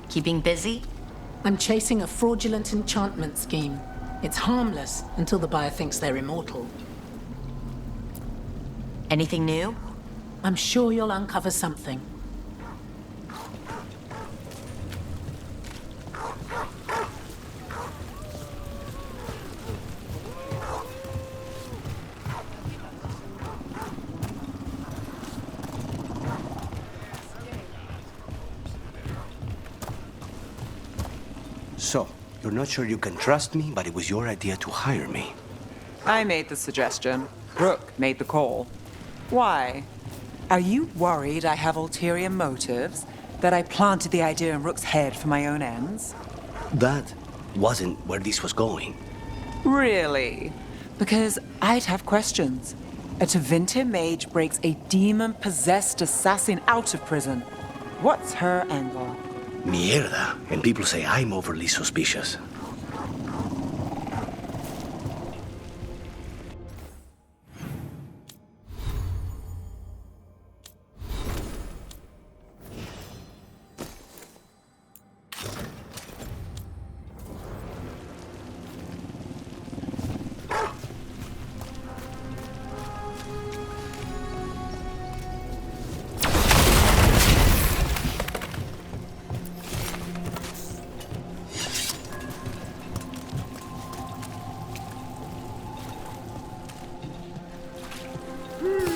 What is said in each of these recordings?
Keeping busy? I'm chasing a fraudulent enchantment scheme. It's harmless until the buyer thinks they're immortal. Anything new? I'm sure you'll uncover something. So, you're not sure you can trust me, but it was your idea to hire me. I made the suggestion. Rook made the call. Why? Are you worried I have ulterior motives? That I planted the idea in Rook's head for my own ends? That wasn't where this was going. Really? Because I'd have questions. A Tevinter mage breaks a demon-possessed assassin out of prison. What's her angle? Mierda. And people say I'm overly suspicious.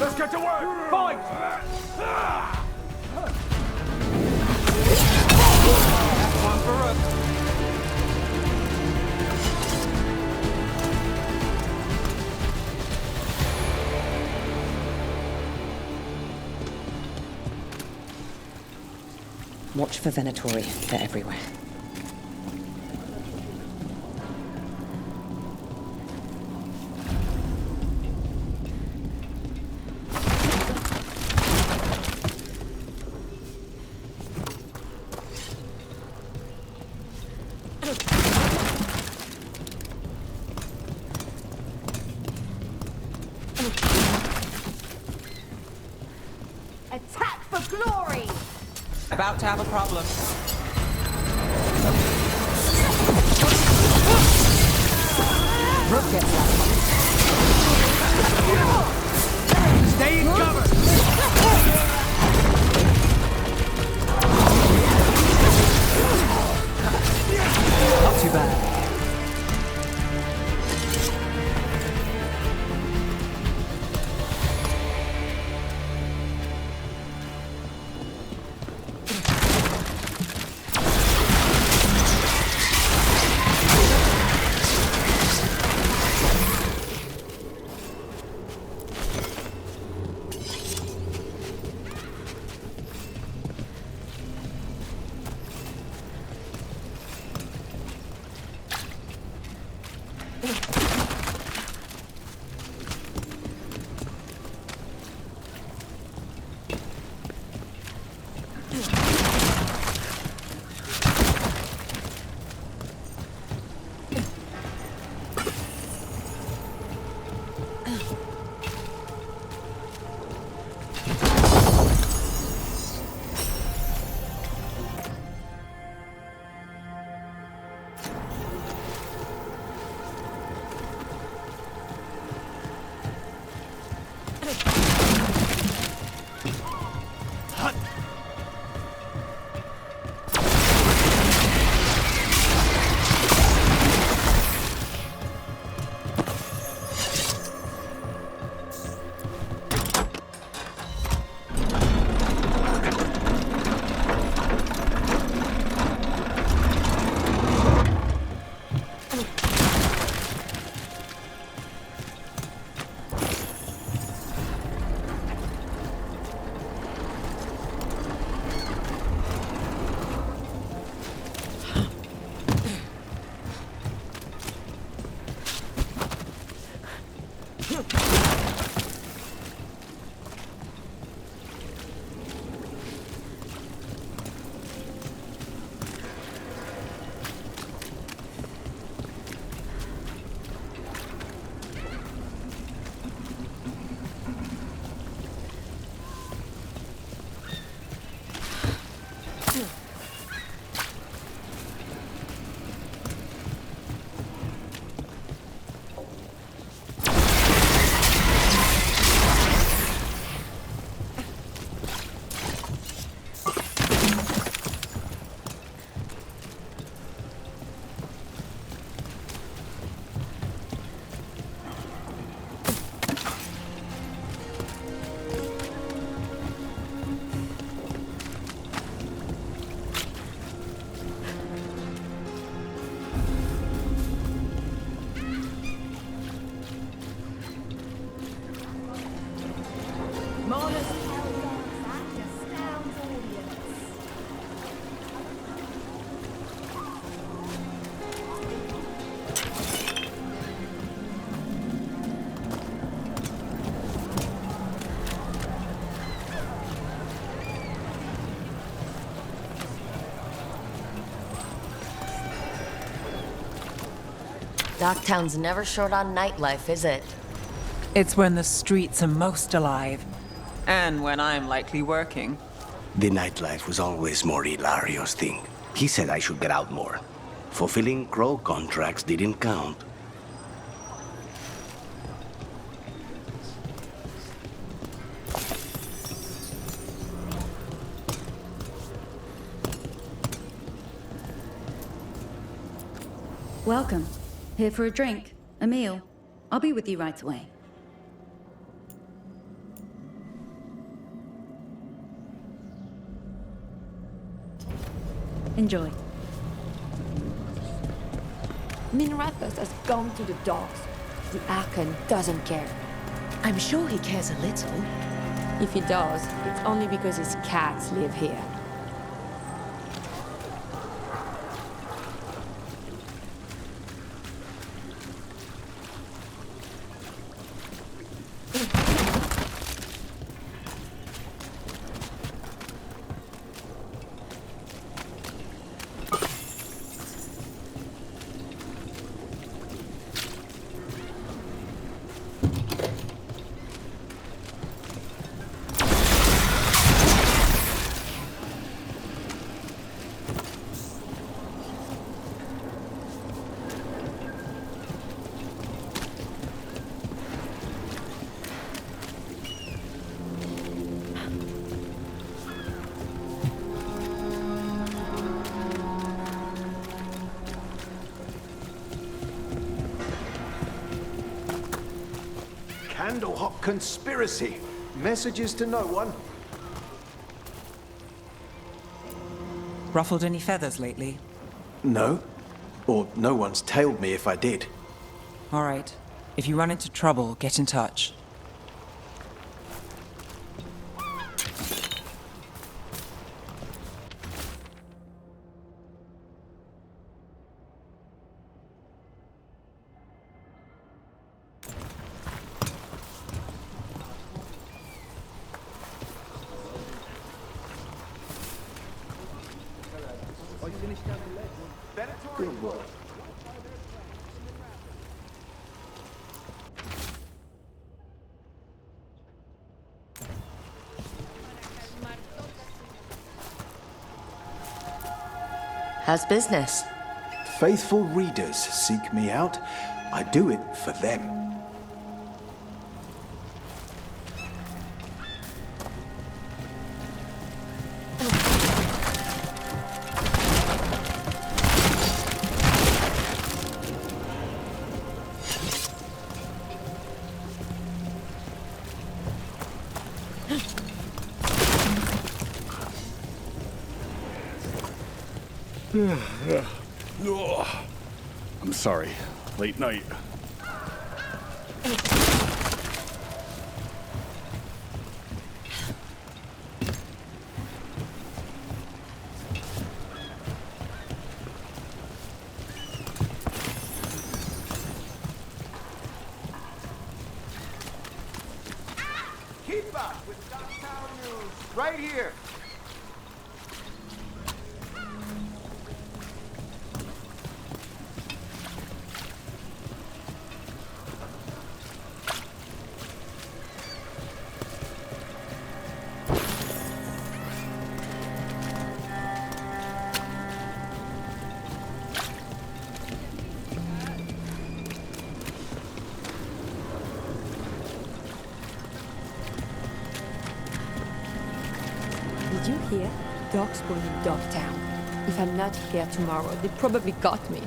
Let's get to work! Fight! One for Rook. Watch for Venatori. They're everywhere. Attack for glory! About to have a problem. Rook gets that. Stay in cover! Not too bad. Docktown's never short on nightlife, is it? It's when the streets are most alive. And when I'm likely working. The nightlife was always more Hilario's thing. He said I should get out more. Fulfilling Crow contracts didn't count. Welcome. Here for a drink, a meal. I'll be with you right away. Enjoy. Minrathos has gone to the dogs. The Archon doesn't care. I'm sure he cares a little. If he does, it's only because his cats live here. Candlehop conspiracy. Messages to no one. Ruffled any feathers lately? No. Or no one's tailed me if I did. All right. If you run into trouble, get in touch. Good work. How's business? Faithful readers seek me out. I do it for them. I'm sorry. Late night. Keep up with Docktown News right here. Did you hear? Dogs going in Dogtown. If I'm not here tomorrow, they probably got me.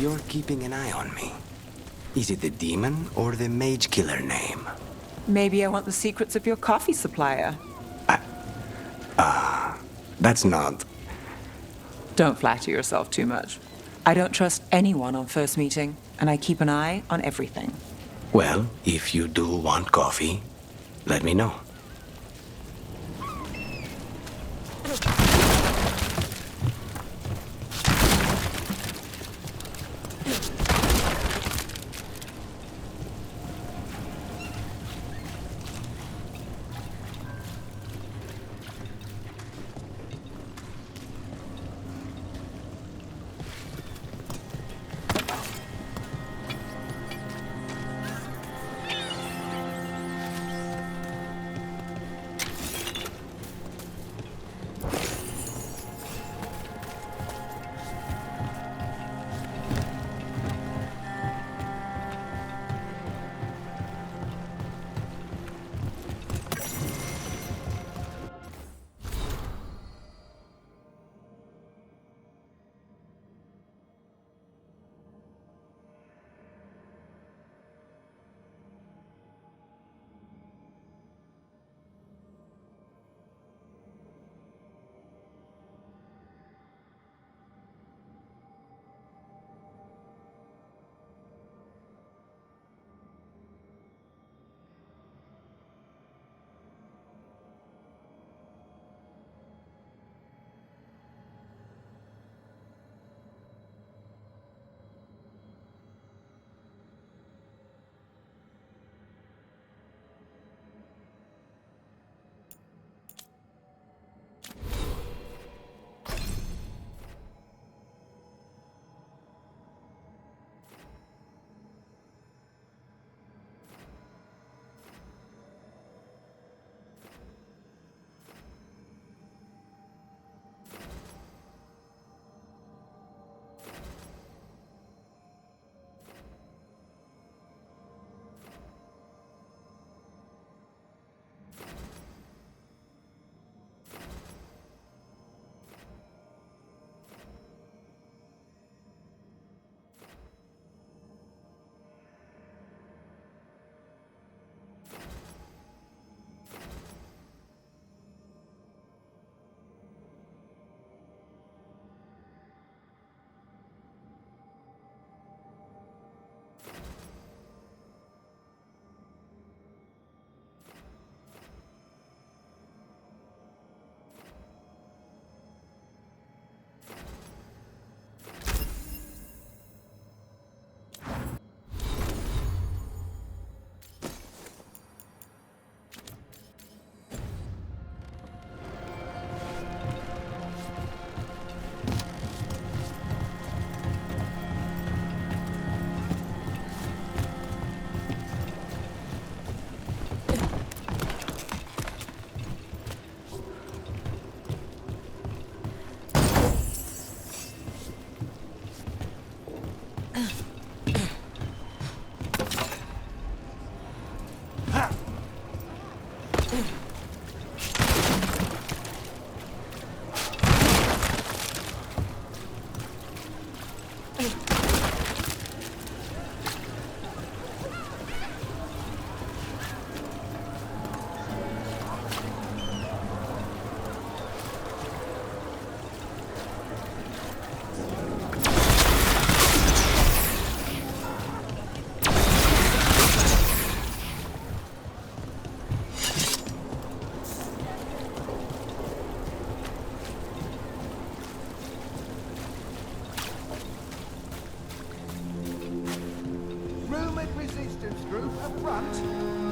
You're keeping an eye on me. Is it the demon or the mage killer name? Maybe I want the secrets of your coffee supplier. That's not... Don't flatter yourself too much. I don't trust anyone on first meeting, and I keep an eye on everything. Well, if you do want coffee, let me know.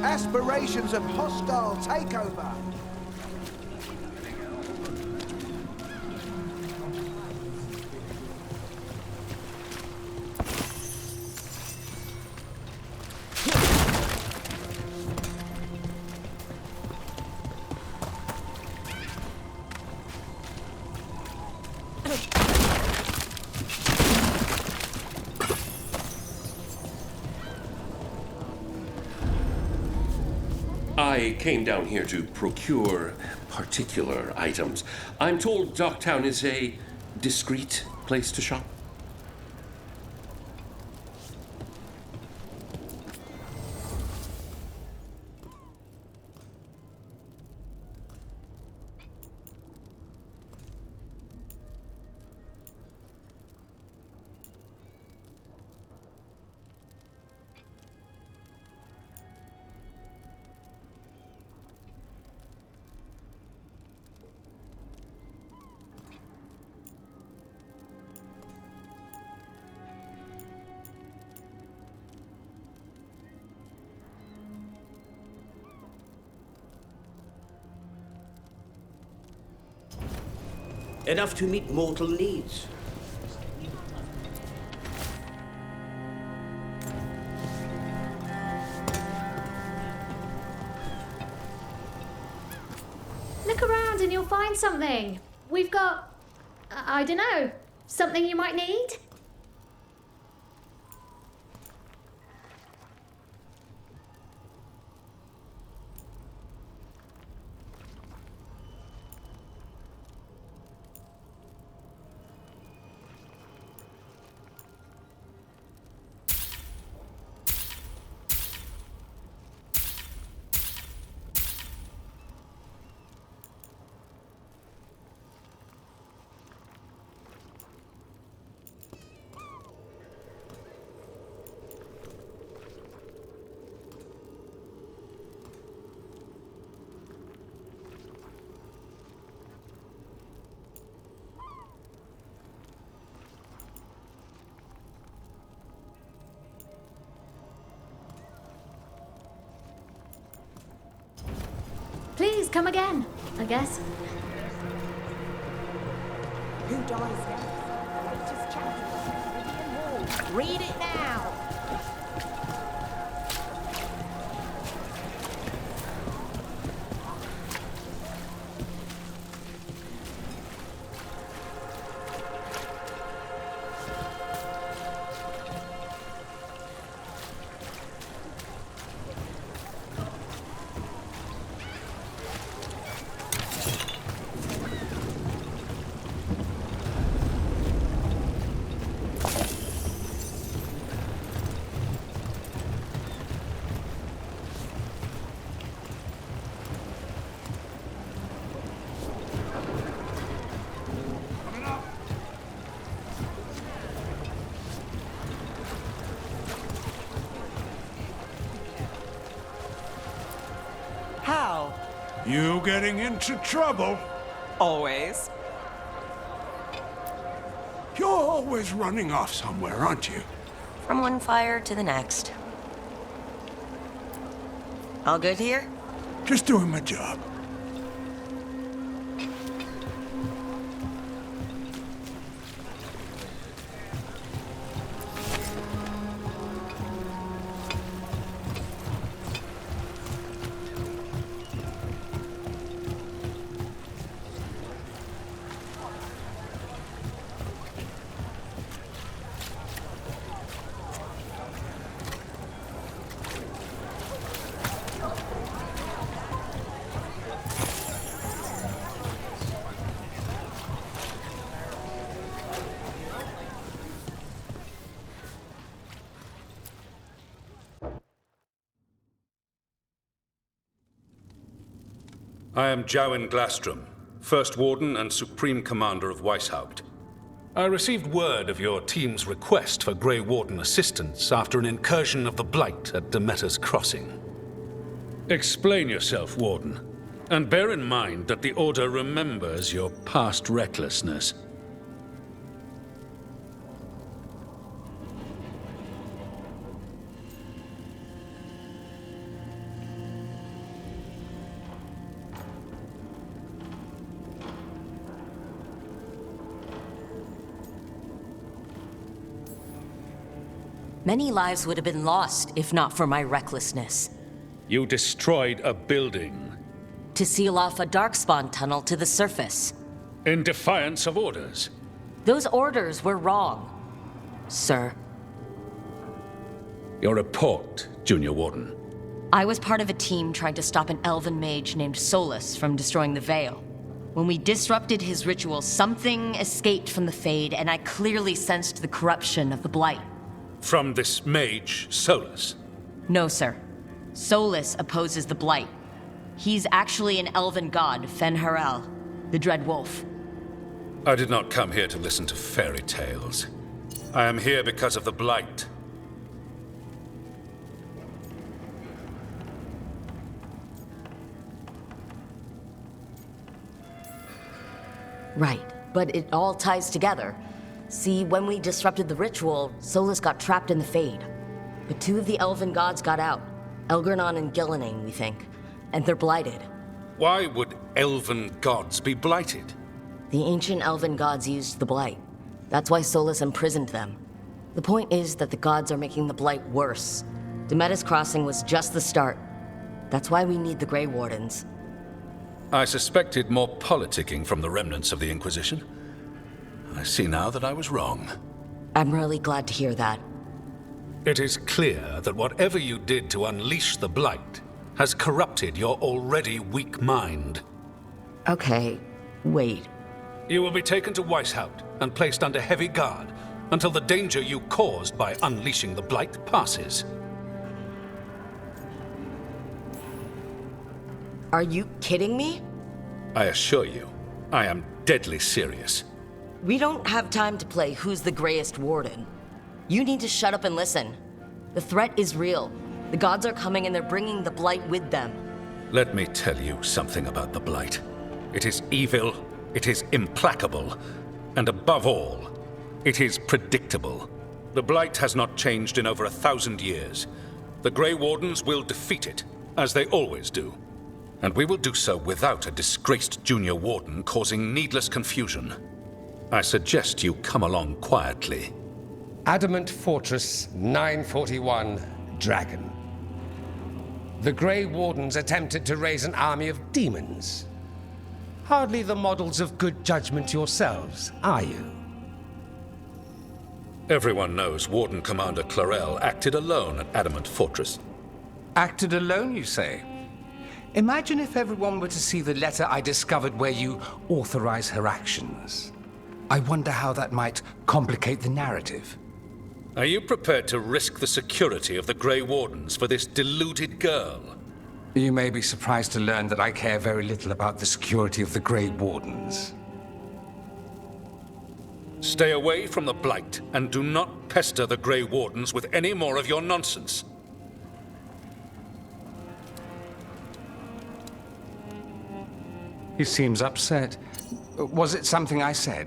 Aspirations of hostile takeover. I came down here to procure particular items. I'm told Docktown is a discreet place to shop. Enough to meet mortal needs. Look around and you'll find something. We've got, I don't know, something you might need? Please come again, I guess. Who dies next? Greatest champion. Read it now. How? You getting into trouble? Always. You're always running off somewhere, aren't you? From one fire to the next. All good here? Just doing my job. I am Jowen Glastrom, First Warden and Supreme Commander of Weishaupt. I received word of your team's request for Grey Warden assistance after an incursion of the Blight at Demeter's Crossing. Explain yourself, Warden, and bear in mind that the Order remembers your past recklessness. Many lives would have been lost if not for my recklessness. You destroyed a building. To seal off a Darkspawn tunnel to the surface. In defiance of orders. Those orders were wrong, sir. Your report, Junior Warden. I was part of a team trying to stop an elven mage named Solus from destroying the Veil. When we disrupted his ritual, something escaped from the Fade, and I clearly sensed the corruption of the Blight. From this mage, Solus? No, sir. Solus opposes the Blight. He's actually an elven god, Fen'Harel, the Dread Wolf. I did not come here to listen to fairy tales. I am here because of the Blight. Right, but it all ties together. See, when we disrupted the ritual, Solus got trapped in the Fade. But two of the elven gods got out. Elgernon and Gillenane, we think. And they're blighted. Why would elven gods be blighted? The ancient elven gods used the Blight. That's why Solus imprisoned them. The point is that the gods are making the Blight worse. Demetus Crossing was just the start. That's why we need the Grey Wardens. I suspected more politicking from the remnants of the Inquisition. I see now that I was wrong. I'm really glad to hear that. It is clear that whatever you did to unleash the Blight has corrupted your already weak mind. Okay, wait. You will be taken to Weishaupt and placed under heavy guard until the danger you caused by unleashing the Blight passes. Are you kidding me? I assure you, I am deadly serious. We don't have time to play Who's the Greyest Warden. You need to shut up and listen. The threat is real. The gods are coming and they're bringing the Blight with them. Let me tell you something about the Blight. It is evil, it is implacable, and above all, it is predictable. The Blight has not changed in over 1,000 years. The Grey Wardens will defeat it, as they always do. And we will do so without a disgraced junior warden causing needless confusion. I suggest you come along quietly. Adamant Fortress 941, Dragon. The Grey Wardens attempted to raise an army of demons. Hardly the models of good judgment yourselves, are you? Everyone knows Warden Commander Clarel acted alone at Adamant Fortress. Acted alone, you say? Imagine if everyone were to see the letter I discovered where you authorize her actions. I wonder how that might complicate the narrative. Are you prepared to risk the security of the Grey Wardens for this deluded girl? You may be surprised to learn that I care very little about the security of the Grey Wardens. Stay away from the Blight, and do not pester the Grey Wardens with any more of your nonsense. He seems upset. Was it something I said?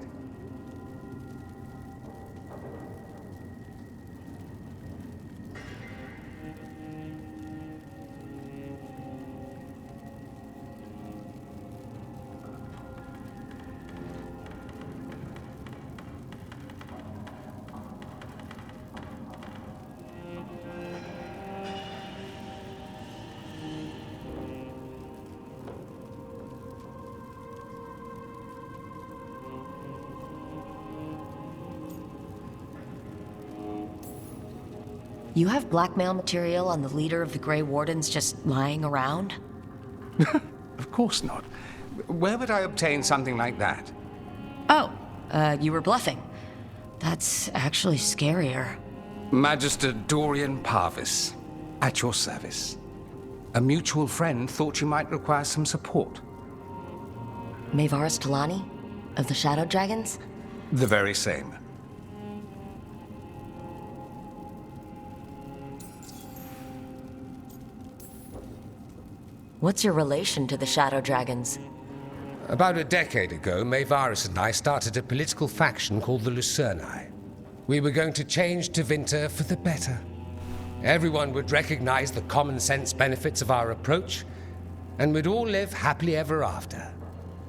You have blackmail material on the leader of the Grey Wardens just lying around? Of course not. Where would I obtain something like that? Oh, you were bluffing. That's actually scarier. Magister Dorian Parvis, at your service. A mutual friend thought you might require some support. Maevaris Talani? Of the Shadow Dragons? The very same. What's your relation to the Shadow Dragons? About a decade ago, Maevaris and I started a political faction called the Lucerni. We were going to change Tevinter for the better. Everyone would recognize the common sense benefits of our approach, and we'd all live happily ever after.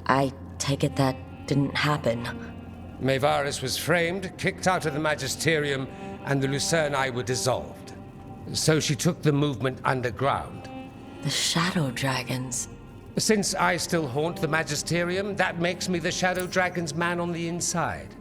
I take it that didn't happen. Maevaris was framed, kicked out of the Magisterium, and the Lucerni were dissolved. So she took the movement underground. The Shadow Dragons. Since I still haunt the Magisterium, that makes me the Shadow Dragon's man on the inside.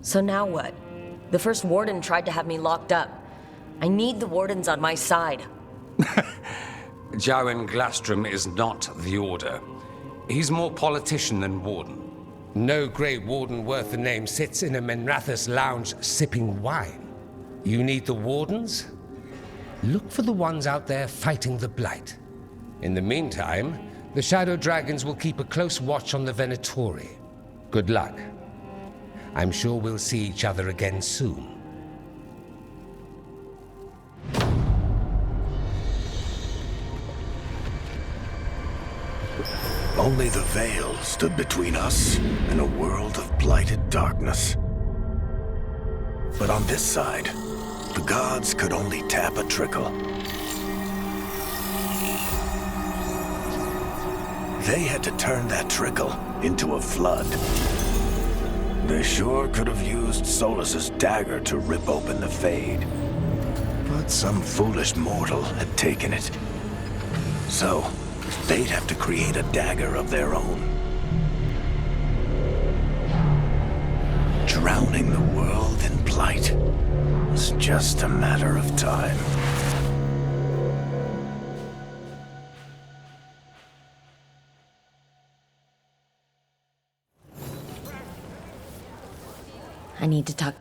So now what? The first warden tried to have me locked up. I need the wardens on my side. Jowen Glastrom is not the Order. He's more politician than warden. No Grey Warden worth the name sits in a Menrathus lounge sipping wine. You need the wardens? Look for the ones out there fighting the Blight. In the meantime, the Shadow Dragons will keep a close watch on the Venatori. Good luck. I'm sure we'll see each other again soon. Only the veil stood between us and a world of blighted darkness. But on this side, the gods could only tap a trickle. They had to turn that trickle into a flood. They sure could have used Solus's dagger to rip open the Fade. But some foolish mortal had taken it. So, they'd have to create a dagger of their own. Drowning the world in blight was just a matter of time. I need to talk.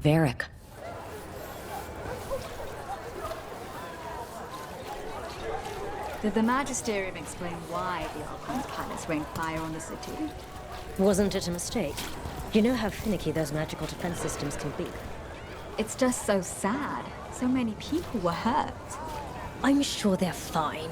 Varric. Did the Magisterium explain why the Archon's palace rained fire on the city? Wasn't it a mistake? You know how finicky those magical defense systems can be. It's just so sad. So many people were hurt. I'm sure they're fine.